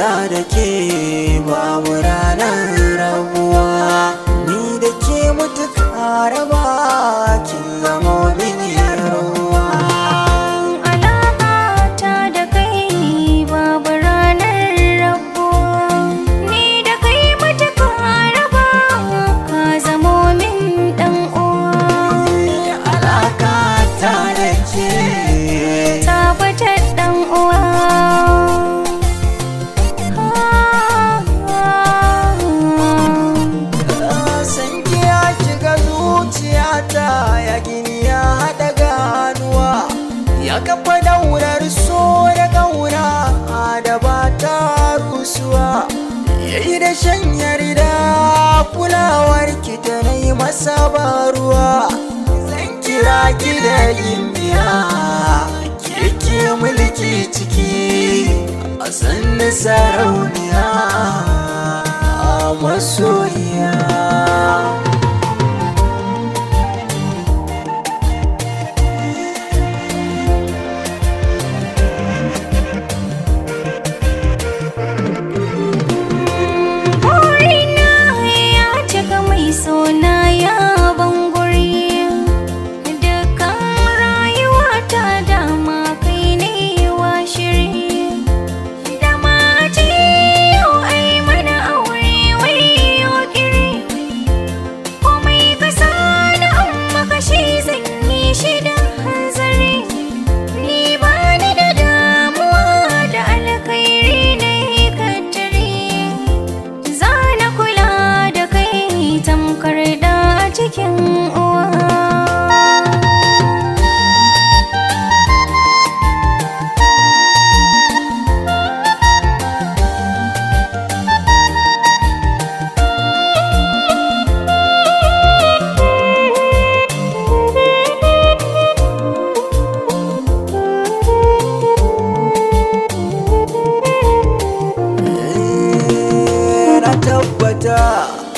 ta da ke babu ranar rabuwa, ni da ke mutuka raba kin zama mini ruwa. Ya gini ya haɗa ganuwa, ya kafa daular so da ƙauna da ba ta rusuwa, ya yi da shan yarda kulawar ki ta nai masa baruwa. Zan kira ki da gimbiya, ke mulki ciki a sannu sarauniya a masoyiya.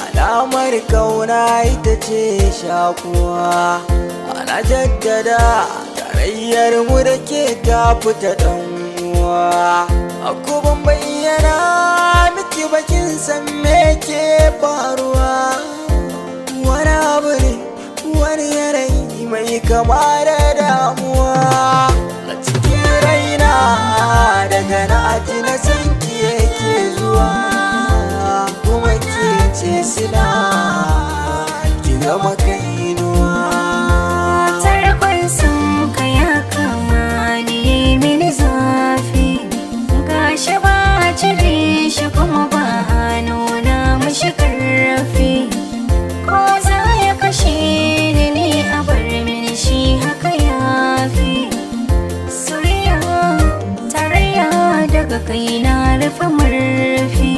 Alamar kauna ita ce shakuwa, ana jaddada tarayyar mu da ke ta fita ɗan'uwa. Ako ban bayyana miki bakin san me ke faruwa, wani abu ne wani yanayi mai kama da damuwa a cikin raina, daga na ji na san ki yake zuwa, kuma ke ce sila ki zama kainuwa. Tarkon sun ka ya kama ni mini zafi, gashi ba cire shi kuma ba nuna mashi karfi, ko za ya kashe ni a bar mini shi haka ya fi. Soyayya tarayya daga kai na rufe murfi,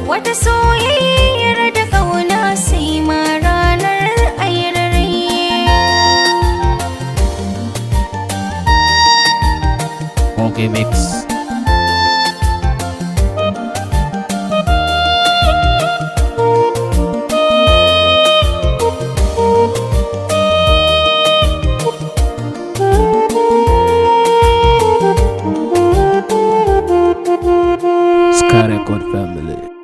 wata soyayyar da ƙauna sai ma ranar ayyarare. Monkey Mix. Sky Record Family.